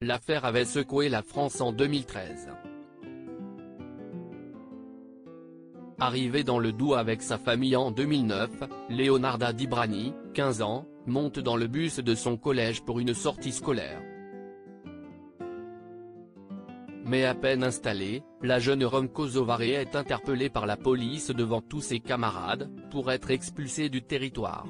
l'affaire avait secoué la France en 2013. Arrivé dans le Doubs avec sa famille en 2009, Leonarda Dibrani, 15 ans, monte dans le bus de son collège pour une sortie scolaire. Mais à peine installée, la jeune Rome kosovarée est interpellée par la police devant tous ses camarades, pour être expulsée du territoire.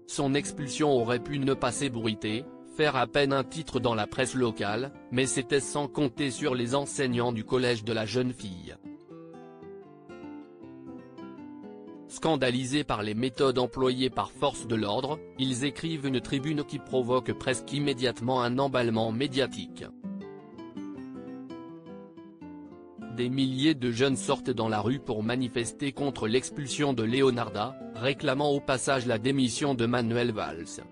Son expulsion aurait pu ne pas s'ébruiter, faire à peine un titre dans la presse locale, mais c'était sans compter sur les enseignants du collège de la jeune fille. Scandalisés par les méthodes employées par force de l'ordre, ils écrivent une tribune qui provoque presque immédiatement un emballement médiatique. Des milliers de jeunes sortent dans la rue pour manifester contre l'expulsion de Leonarda, réclamant au passage la démission de Manuel Valls.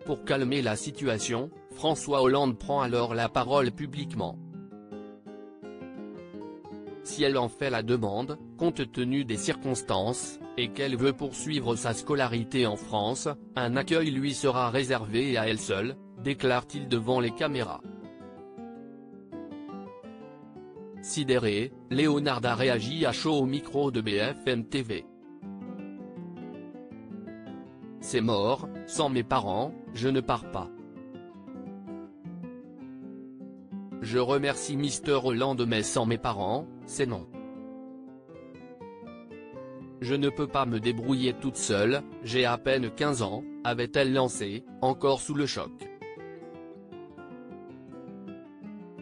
Pour calmer la situation, François Hollande prend alors la parole publiquement. Si elle en fait la demande, compte tenu des circonstances, et qu'elle veut poursuivre sa scolarité en France, un accueil lui sera réservé et à elle seule, déclare-t-il devant les caméras. Sidéré, Leonarda réagit à chaud au micro de BFM TV. C'est mort, sans mes parents, je ne pars pas. Je remercie Mr Hollande mais sans mes parents, c'est non. Je ne peux pas me débrouiller toute seule, j'ai à peine 15 ans, avait-elle lancé, encore sous le choc.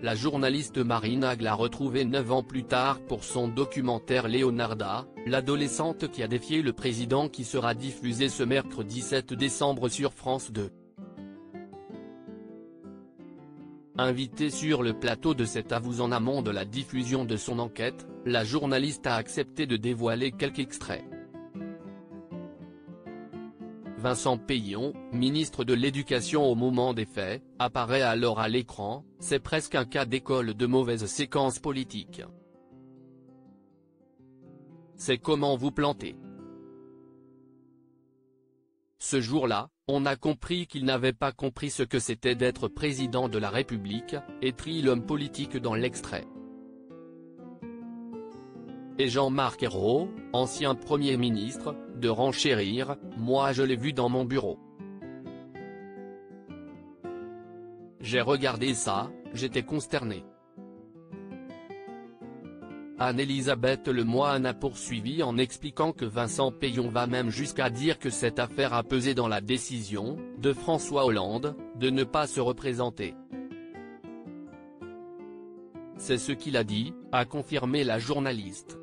La journaliste Marine Hague l'a retrouvée 9 ans plus tard pour son documentaire Leonarda, l'adolescente qui a défié le président qui sera diffusé ce mercredi 7 décembre sur France 2. Invitée sur le plateau de C'est à vous en amont de la diffusion de son enquête, la journaliste a accepté de dévoiler quelques extraits. Vincent Peillon, ministre de l'Éducation au moment des faits, apparaît alors à l'écran, c'est presque un cas d'école de mauvaise séquence politique. C'est comment vous planter. Ce jour-là, on a compris qu'il n'avait pas compris ce que c'était d'être président de la République, écrit l'homme politique dans l'extrait. Et Jean-Marc Ayrault, ancien Premier ministre, de renchérir, moi je l'ai vu dans mon bureau. J'ai regardé ça, j'étais consterné. Anne-Elisabeth Lemoine a poursuivi en expliquant que Vincent Peillon va même jusqu'à dire que cette affaire a pesé dans la décision, de François Hollande, de ne pas se représenter. C'est ce qu'il a dit, a confirmé la journaliste.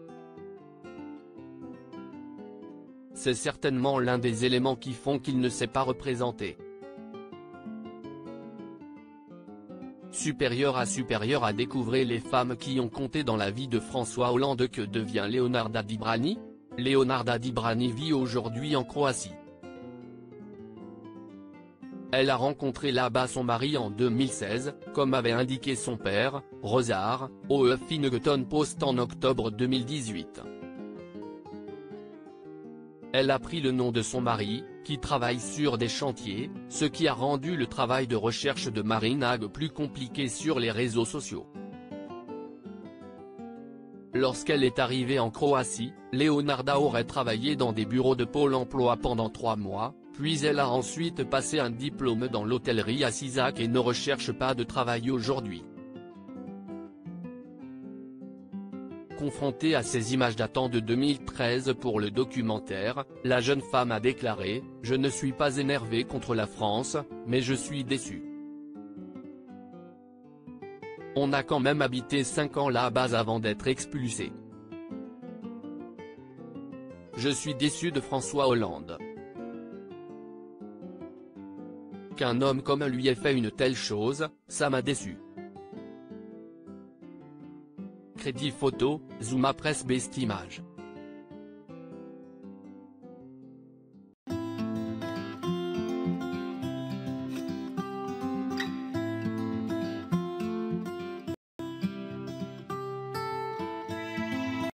C'est certainement l'un des éléments qui font qu'il ne s'est pas représenté. Supérieur à découvrir les femmes qui ont compté dans la vie de François Hollande. Que devient Leonarda Dibrani? Leonarda Dibrani vit aujourd'hui en Croatie. Elle a rencontré là-bas son mari en 2016, comme avait indiqué son père, Rosar, au Huffington Post en octobre 2018. Elle a pris le nom de son mari, qui travaille sur des chantiers, ce qui a rendu le travail de recherche de Marine Hague plus compliqué sur les réseaux sociaux. Lorsqu'elle est arrivée en Croatie, Leonarda aurait travaillé dans des bureaux de Pôle emploi pendant 3 mois, puis elle a ensuite passé un diplôme dans l'hôtellerie à Sisak et ne recherche pas de travail aujourd'hui. Confrontée à ces images datant de 2013 pour le documentaire, la jeune femme a déclaré « Je ne suis pas énervée contre la France, mais je suis déçue. On a quand même habité 5 ans là-bas avant d'être expulsé. Je suis déçue de François Hollande. Qu'un homme comme lui ait fait une telle chose, ça m'a déçu. » Crédit photo, Zuma Presse Best Image.